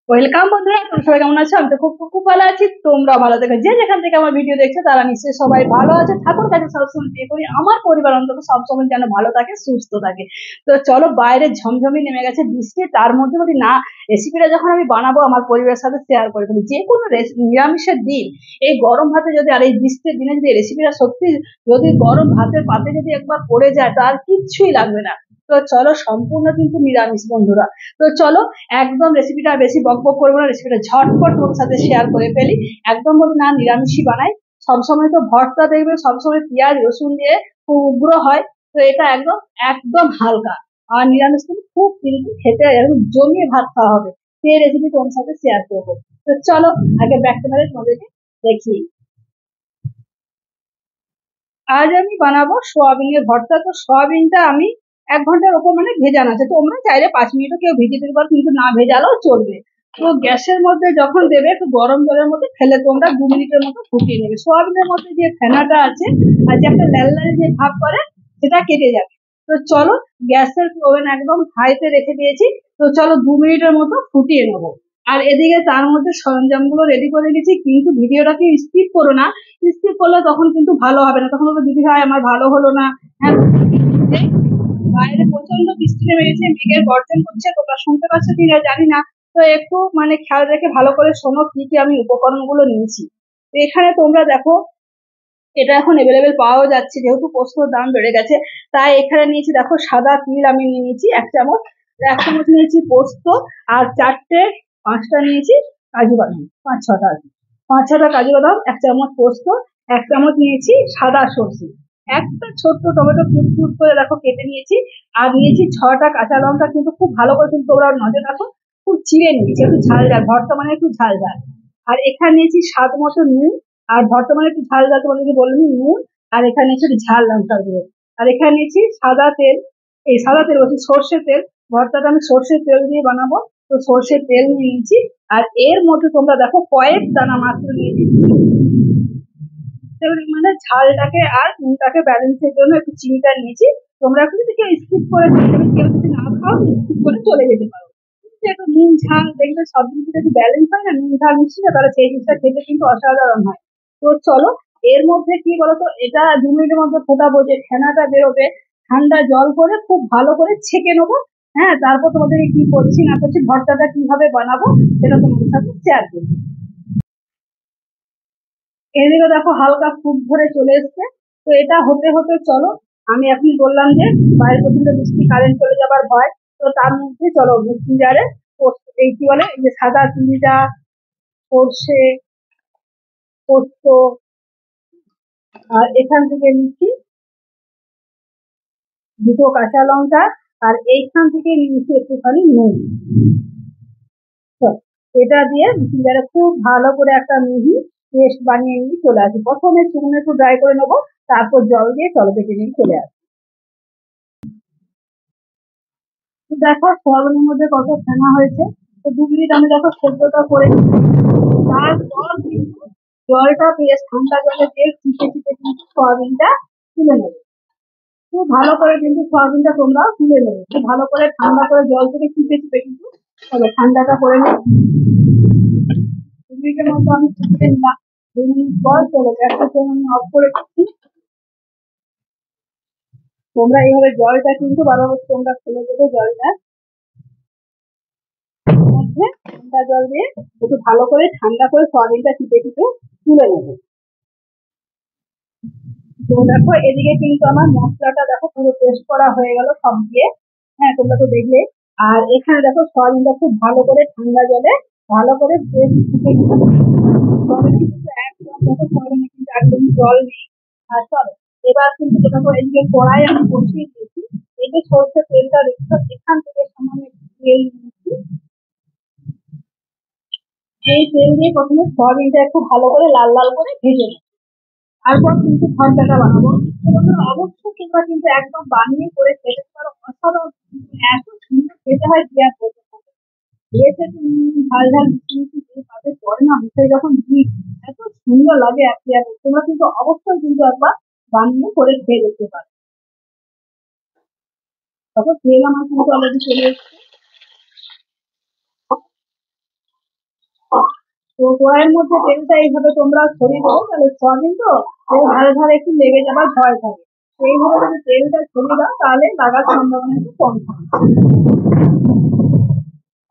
Welcome বন্ধুরা, তোমরা সবাই কেমন আছো? আমি তো খুব খুব খুব ভালো আছি। তোমরা ভালো থেকো। যে যেখান থেকে আমার ভিডিও দেখছো তারা নিশ্চয়ই সবাই ভালো আছে। ঠাকুর কাছে সবসময় প্রে করি আমার পরিবার অন্তত সবসময় যেন ভালো থাকে, সুস্থ থাকে। তো চলো, বাইরে ঝমঝমি নেমে গেছে বৃষ্টি, তার মধ্যে বলি না, রেসিপিটা যখন আমি বানাবো আমার পরিবারের সাথে শেয়ার করে ফেলি। যে কোনো নিরামিষের দিন এই গরম ভাতে যদি, আর এই বৃষ্টির দিনে যদি রেসিপিটা সত্যি, যদি গরম ভাতের পাতে যদি একবার পড়ে যায় তার কিচ্ছুই লাগবে না। তো চলো, সম্পূর্ণ কিন্তু নিরামিষ বন্ধুরা। তো চলো, একদম রেসিপিটা বেশি বকবক করবো না, রেসিপিটা ঝটপট তোমার সাথে শেয়ার করে ফেলি। একদম বলি না, নিরামিষই বানাই। সবসময় তো ভর্তা দেখবে সবসময় পেঁয়াজ রসুন দিয়ে খুব উগ্র হয়। তো এটা একদম একদম হালকা। আর নিরামিষ কিন্তু খুব কিন্তু খেতে একদম জমিয়ে ভাত খাওয়া হবে। সেই রেসিপি তোমার সাথে শেয়ার করবো। তো চলো, আগে ব্যাক ক্যামেরা তোমাদেরকে দেখি। আজ আমি বানাবো সোয়াবিনের ভর্তা। তো সোয়াবিনটা আমি 1 ঘন্টার ওপর মানে ভেজানো আছে। তোমরা চাইলে 5 মিনিটও কেউ ভিজিয়ে দিতে পারো, কিন্তু না ভেজালেও চলবে। তো গ্যাসের মধ্যে যখন দেবে একটু গরম জলের মধ্যে ফেলে তোমরা 2 মিনিটের মতো ফুটিয়ে নেবে। সোয়াবিনের মধ্যে যে ফেনাটা আছে আর যে একটা লাল লাল যে ভাব করে, সেটা কেটে যাবে। তো চলো, গ্যাসের ওভেন একদম হাইতে রেখে দিয়েছি। তো চলো 2 মিনিটের মতো ফুটিয়ে নেবো। আর এদিকে তার মধ্যে সরঞ্জামগুলো রেডি করে রেখেছি, কিন্তু ভিডিওটাকে স্কিপ করো না। স্কিপ করলে তখন কিন্তু ভালো হবে না, তখন বলবো দিদি ভাই আমার ভালো হলো না। হ্যাঁ, বাইরে প্রচন্ড বৃষ্টি নেমে গেছে, মেঘের গর্জন করছে, তোমরা শুনতে পাচ্ছ কিনা জানি না। তো একটু মানে খেয়াল রেখে ভালো করে শোনো কি কি আমি উপকরণগুলো নিয়েছি। তো এখানে তোমরা দেখো, এটা এখন এভেলেবেল পাওয়া যাচ্ছে যেহেতু পোস্তর দাম বেড়ে গেছে। তাই এখানে নিয়েছি, দেখো সাদা তিল আমি নিয়ে নিয়েছি 1 চামচ। 1 চামচ নিয়েছি পোস্ত। আর 4টে 5টা নিয়েছি কাজু বাদাম, 5-6টা আর কি। 5-6টা কাজু বাদাম, 1 চামচ পোস্ত, 1 চামচ নিয়েছি সাদা সর্ষে। একটা ছোট্ট টমেটো কুট করে দেখো কেটে নিয়েছি। আর নিয়েছি 6টা কাঁচা লঙ্কা, কিন্তু খুব ভালো করে কিন্তু তোমরা নজর রাখো, খুব চিড়ে নিয়েছি, একটু ঝাল ঝাল, ভর্তা মানে একটু ঝাল ঝাল। আর এখানে নিয়েছি স্বাদ মতো নুন। আর বর্তমানে একটু ঝাল ঝাল তোমাদেরকে বললাম নুন। আর এখানে নিয়েছি একটু ঝাল লঙ্কার গুঁড়ো। আর এখানে নিয়েছি সাদা তেল। এই সাদা তেল বলছি, সর্ষের তেল। ভর্তাটা আমি সর্ষের তেল দিয়ে বানাবো। তো সর্ষের তেল নিয়ে নিয়েছি। আর এর মধ্যে তোমরা দেখো কয়েক দানা মাত্র নিয়েছি। মানে ঝালটাকে আর নুনটাকে ব্যালেন্সের জন্য একটু চিনিটা নিয়েছি। তোমরা একটু যদি কেউ স্কিপ করে চলে যাবে, কেউ যদি না খাও স্কিপ করে চলে যেতে পারো। একটু নুন ঝাল দেখবে সব জিনিস যদি ব্যালেন্স হয় না, নুন ঝাল মিষ্টিটা, তাহলে সেই জিনিসটা খেতে কিন্তু অসাধারণ হয়। তো চলো, এর মধ্যে কি বলতো, এটা 2 মিনিটের মধ্যে ফোটাবো, যে ফেনাটা বেরোবে ঠান্ডা জল করে খুব ভালো করে ছেঁকে নেবো। হ্যাঁ, তারপর তোমাদের কি করছি না করছি, ভর্তাটা কিভাবে বানাবো সেটা তোমাদের সাথে শেয়ার করবো। এদিকে দেখো হালকা ফুট ধরে চলে এসছে। তো এটা হতে হতে চলো, আমি এখন বললাম যে বাইরে পর্যন্ত বৃষ্টি, কারেন্ট চলে যাবার ভয়। তো তার মধ্যে চলো মিক্সি জারে এই কি বলে, এই যে সাদা চিনিটা, সর্ষে, পোস্ত, আর এখান থেকে নিচ্ছি 2টো কাঁচা লঙ্কা। আর এইখান থেকে নিচ্ছি একটুখানি নুন। তো এটা দিয়ে মিক্সি জারে খুব ভালো করে একটা মিহি পেস্ট বানিয়ে নিয়ে চলে আসি। প্রথমে শুকনো একটু ড্রাই করে নেবো, তারপর জল দিয়ে চলো বেটে নিয়ে চলে আসি। তো দেখো সোয়াবিনের মধ্যে কত ফেনা হয়েছে। তো 2 মিনিট আমি দেখো সেদ্ধটা করে নিচ্ছি। তারপর কিন্তু জলটা বেশ ঠান্ডা জলে দিয়ে চিপে চিপে কিন্তু সোয়াবিনটা তুলে নেবে। খুব ভালো করে কিন্তু সোয়াবিনটা তোমরা তুলে নেবে, খুব ভালো করে ঠান্ডা করে জল থেকে চিপে চিপে কিন্তু তবে ঠান্ডাটা করে নেবে। 2 মিনিটের মতো আমি চিপে নিলাম। 2 মিনিট পর চলো গ্যাসটা আমি অফ করে দিচ্ছি। তোমরা এইভাবে জলটা কিন্তু বারবার তোমরা খুলে দেবে জলটা মধ্যে, ঠান্ডা জল দিয়ে একটু ভালো করে ঠান্ডা করে সয়াবিনটা চিপে চিপে তুলে নেবো। তো দেখো এদিকে কিন্তু আমার মশলাটা দেখো পুরো পেস্ট করা হয়ে গেল সব দিয়ে। হ্যাঁ, তোমরা তো দেখলে। আর এখানে দেখো সয়াবিনটা খুব ভালো করে ঠান্ডা জলে ভালো করে পেস্ট চিপে কিন্তু সয়াবিনে কিন্তু একদম দেখো, সয়াবিনে কিন্তু একদম জল নেই। আর চলো, এবার কিন্তু দেখো এদিকে কড়াই আমি বসিয়ে দিয়েছি। এই যে সর্ষের তেলটা দেখছো, এখান থেকে সামান্য একটু তেল নিয়েছি। এই তেল দিয়ে প্রথমে সয়াবিনটা একটু ভালো করে লাল লাল করে ভেজে নেব। তারপর কিন্তু ভর্তাটা বানাবো। তোমরা অবশ্যই তোমরা কিন্তু একদম বানিয়ে করে খেতে পারো, অসাধারণ কিন্তু এত সুন্দর খেতে হয় কি আর বলতে পারবো। খেয়েছে তুমি ঝাল ঝাল মিষ্টি মিষ্টি দিয়ে পাতে পরে না, মুখে যখন দিই এত সুন্দর লাগে আর কি আর বলবো। তোমরা কিন্তু অবশ্যই কিন্তু একবার বানিয়ে করে খেয়ে দেখতে পারো। তখন তেল আমার কিন্তু অলরেডি চলে এসছে। তো কড়াইয়ের মধ্যে তেলটা এইভাবে তোমরা ছড়িয়ে দেবো, তাহলে সয়াবিন তো তেল ধারে ধারে একটু লেগে যাবার ভয় থাকে। তো এইভাবে যদি তেলটা ছড়িয়ে দাও তাহলে লাগার সম্ভাবনা একটু কম থাকে।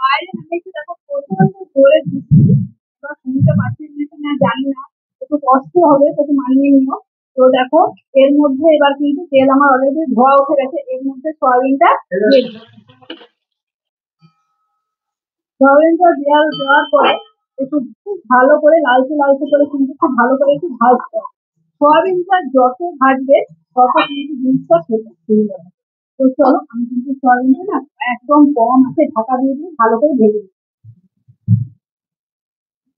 বাইরে আমি একটু দেখো প্রচন্ড জোরে বৃষ্টি, তোমরা শুনতে পাচ্ছি কিনা জানি না, একটু কষ্ট হবে, একটু মানিয়ে নিও। তো দেখো এর মধ্যে এবার কিন্তু তেল আমার অলরেডি ধোয়া উঠে গেছে, এর মধ্যে সয়াবিনটা দিয়ে দিই। সয়াবিনটা দেওয়ার পরে একটু খুব ভালো করে লালচে লালচে করে কিন্তু খুব ভালো করে একটু ভাজতে হবে। সয়াবিনটা যত ভাজবে তত কিন্তু জিনিসটা খেতে শুরু হবে। তো চলো আমি কিন্তু সয়াবিনটা না একদম কম আছে ঢাকা দিয়ে দিয়ে ভালো করে ভেজে নিই।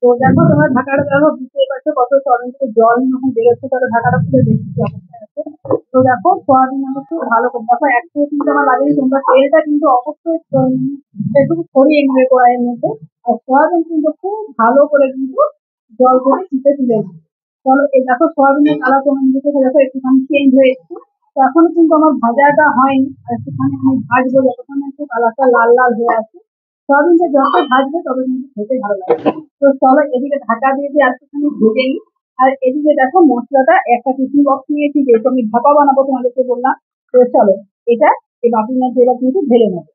তো দেখো তোমার ঢাকাটা দেখো বুঝতেই পারছো কত সয়াবিন থেকে জল যখন বেরোচ্ছে, তাহলে ঢাকাটা খুলে দেখছি অবস্থায় আছে। তো দেখো সয়াবিন আমি খুব ভালো করে দেখো একটু কিন্তু আমার লাগেনি, তোমরা তেলটা কিন্তু অবশ্যই একটু ছড়িয়ে নেবে কড়াইয়ের মধ্যে। আর সয়াবিন কিন্তু খুব ভালো করে কিন্তু জল করে চিপে তুলে নেবে। চলো এই দেখো সয়াবিনের কালার তোমার দিকে দেখো একটুখানি চেঞ্জ হয়ে এসছে। তো এখনো কিন্তু আমার ভাজাটা হয়নি, আর একটুখানি আমি ভাজবো যতক্ষণ না একটু কালারটা লাল লাল হয়ে আছে। সয়াবিনটা যত ভাজবে তবে কিন্তু খেতে ভালো লাগবে। তো চলো এদিকে ঢাকা দিয়ে দিয়ে একটুখানি ভেজে নিই। আর এদিকে দেখো মশলাটা একটা টিফিন বক্স নিয়েছি, যেহেতু আমি ভাপা বানাবো তোমাদেরকে বললাম। তো চলো এটা এই বাটির মধ্যে এবার কিন্তু ঢেলে নেবো।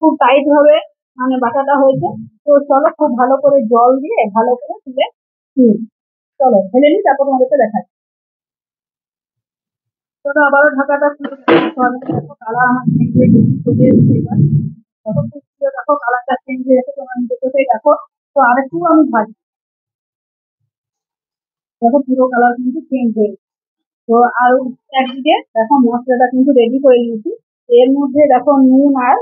খুব টাইট ভাবে মানে বাটাটা হয়েছে। তো চলো খুব ভালো করে জল দিয়ে ভালো করে তুলে নিই। চলো ঢেলে নিই, তারপর তোমাদেরকে দেখাচ্ছি। চলো আবারও ঢাকাটা খুলে দেখো কালার আমার চেঞ্জ হয়ে গেছে, চলে এসেছে এবার। দেখো খুব সুন্দর, দেখো কালারটা চেঞ্জ হয়ে গেছে তোমার নিজের চোখেই দেখো। তো আরেকটু আমি ভাজি, দেখো পুরো কালার কিন্তু চেঞ্জ হয়ে গেছে। তো আর একদিকে দেখো মশলাটা কিন্তু রেডি করে নিয়েছি। এর মধ্যে দেখো নুন আর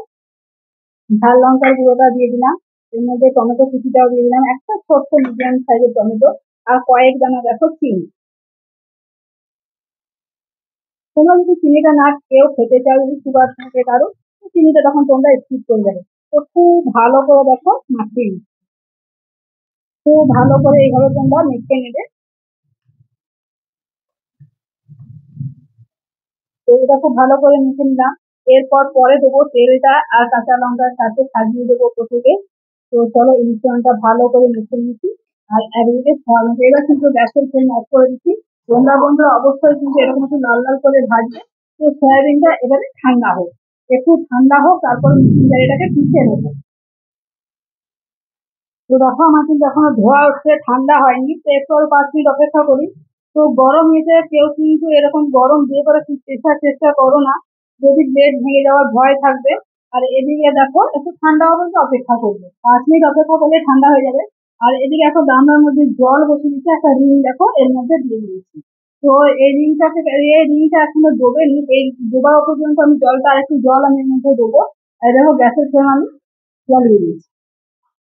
ঝাল লঙ্কার গুঁড়োটা দিয়ে দিলাম। এর মধ্যে টমেটো কুচিটাও দিয়ে দিলাম, একটা ছোট্ট মিডিয়াম সাইজের টমেটো। আর কয়েক দানা দেখো চিনি। তোমরা যদি চিনিটা না কেউ খেতে চাও, যদি সুগার থাকে কারো, তো চিনিটা তখন তোমরা স্কিপ করে যাবে। তো খুব ভালো করে দেখো মাখিয়ে নিই। খুব ভালো করে এইভাবে তোমরা মেখে নেবে। তো এটা খুব ভালো করে মেখে নিলাম। এরপর পরে দেবো তেলটা আর কাঁচা লঙ্কার সাথে সাজিয়ে দেবো ওপর থেকে। তো চলো এই মিশ্রণটা ভালো করে মেখে নিচ্ছি। আর একদিকে সয়াবিনটা এবার কিন্তু গ্যাসের ফ্লেম অফ করে দিচ্ছি। তোমরা বন্ধুরা অবশ্যই কিন্তু এরকম একটু লাল লাল করে ভাজবে। তো সয়াবিনটা এবারে ঠান্ডা হোক, একটু ঠান্ডা হোক, তারপর মিক্সিং জারেটাকে পিছিয়ে নেবো। তো দেখো আমার কিন্তু এখনো ধোয়া উঠছে, ঠান্ডা হয়নি, তো একটু আর 5 মিনিট অপেক্ষা করি। তো গরম নিতে কেউ কিন্তু এরকম গরম দিয়ে করে চেষ্টা করো না, যদি ব্লেড ভেঙে যাওয়ার ভয় থাকবে। আর এদিকে দেখো একটু ঠান্ডা হবে তো অপেক্ষা করবে, 5 মিনিট অপেক্ষা করলে ঠান্ডা হয়ে যাবে। আর এদিকে একটা গামলার মধ্যে জল বসিয়ে দিচ্ছি, একটা রিং দেখো এর মধ্যে দিয়ে দিয়েছি। তো এই রিংটা এখনো ডোবেনি, এই ডোবা পর্যন্ত আমি জলটা আরেকটু জল আমি এর মধ্যে দেবো। আর দেখো গ্যাসের ফ্লেম আমি জ্বালিয়ে দিয়েছি।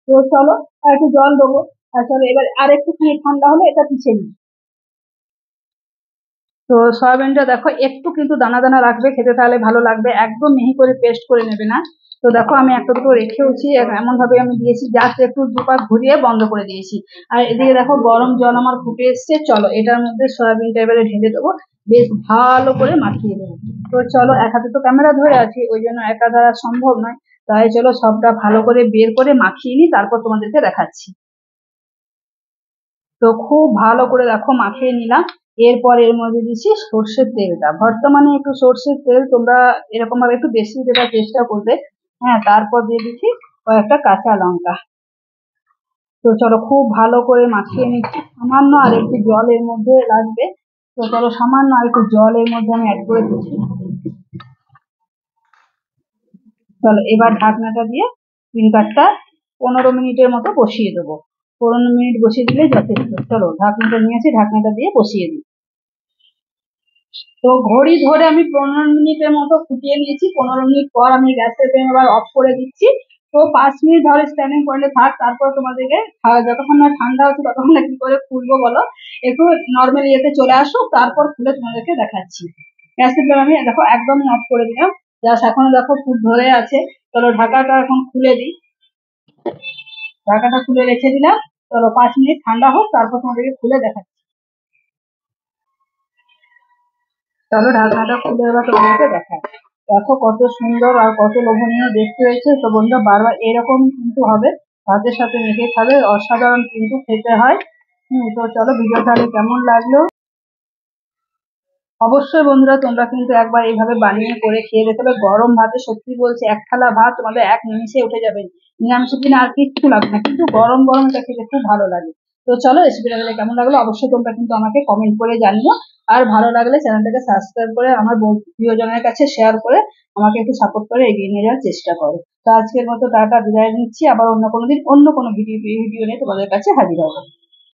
তো চলো আর একটু জল দেবো। আর চলো এবার আর একটুখানি ঠান্ডা হলে এটা পিছিয়ে নিই। তো সয়াবিনটা দেখো একটু কিন্তু দানা দানা রাখবে খেতে, তাহলে ভালো লাগবে, একদম মিহি করে পেস্ট করে নেবে না। তো দেখো আমি একটা দুটো রেখেওছি, এমন ভাবে আমি দিয়েছি জাস্ট একটু দুপাক ঘুরিয়ে বন্ধ করে দিয়েছি। আর এদিকে দেখো গরম জল আমার ফুটে এসছে, চলো এটার মধ্যে সয়াবিনটা এবারে ঢেলে দেবো, বেশ ভালো করে মাখিয়ে দেবো। তো চলো এক হাতে তো ক্যামেরা ধরে আছি, ওই জন্য একা দ্বারা সম্ভব নয়। তাই চলো সবটা ভালো করে বের করে মাখিয়ে নিই, তারপর তোমাদেরকে দেখাচ্ছি। তো খুব ভালো করে দেখো মাখিয়ে নিলাম। এরপর এর মধ্যে দিচ্ছি সর্ষের তেলটা, বর্তমানে একটু সর্ষের তেল তোমরা এরকম ভাবে একটু বেশি দেওয়ার চেষ্টা করবে। হ্যাঁ, তারপর দিয়ে দিচ্ছি কয়েকটা কাঁচা লঙ্কা। তো চলো খুব ভালো করে মাখিয়ে নিচ্ছি, সামান্য আর একটু জল এর মধ্যে লাগবে। তো চলো সামান্য আর একটু জল এর মধ্যে আমি অ্যাড করে দিচ্ছি। চলো এবার ঢাকনাটা দিয়ে স্টিমটা 15 মিনিটের মতো বসিয়ে দেবো। 15 মিনিট বসিয়ে দিলে যথেষ্ট। চলো ঢাকনাটা নিয়েছি, ঢাকনাটা দিয়ে বসিয়ে দিই। তো ঘড়ি ধরে আমি 15 মিনিটের মতো ফুটিয়ে নিয়েছি। 15 মিনিট পর আমি গ্যাসের ফ্লেম আবার অফ করে দিচ্ছি। তো 5 মিনিট ধরে স্ট্যান্ডিং পয়েন্টে থাক, তারপর তোমাদেরকে যতক্ষণ না ঠান্ডা হচ্ছে ততক্ষণ না কি করে খুলবো বলো, একটু নর্মাল ইয়েতে চলে আসো, তারপর খুলে তোমাদেরকে দেখাচ্ছি। গ্যাসের ফ্লেম আমি দেখো একদমই অফ করে দিলাম, জাস্ট এখনো দেখো ফুট ধরে আছে। চলো ঢাকাটা এখন খুলে দিই। ঢাকাটা খুলে রেখে দিলাম। চলো 5 মিনিট ঠান্ডা হোক, তারপর তোমাদেরকে খুলে দেখাচ্ছি। চলো ঢাকনাটা খুলে এবার তোমাদেরকে দেখাই। দেখো কত সুন্দর আর কত লোভনীয় দেখতে হয়েছে। তো বন্ধুরা বারবার এরকম কিন্তু হবে, ভাতের সাথে মেখে খাবে, অসাধারণ কিন্তু খেতে হয়। তো চলো, ভিডিও তাহলে কেমন লাগলো অবশ্যই বন্ধুরা তোমরা কিন্তু একবার এইভাবে বানিয়ে করে খেয়ে দেখতে হবে। গরম ভাতে সত্যি বলছি, এক থালা ভাত তোমাদের এক নিমিষে উঠে যাবে। নিরামিষের দিনে আর কিচ্ছু লাগবে না, কিন্তু গরম গরম এটা খেতে খুব ভালো লাগে। তো চলো, রেসিপিটা তাহলে কেমন লাগলো অবশ্যই তোমরা কিন্তু আমাকে কমেন্ট করে জানিও। আর ভালো লাগলে চ্যানেলটাকে সাবস্ক্রাইব করে আমার প্রিয়জনের কাছে শেয়ার করে আমাকে একটু সাপোর্ট করে এগিয়ে নিয়ে যাওয়ার চেষ্টা করো। তো আজকের মতো টাটা, বিদায় নিচ্ছি। আবার অন্য কোনো দিন অন্য কোনো ভিডিও নিয়ে তোমাদের কাছে হাজির হবো।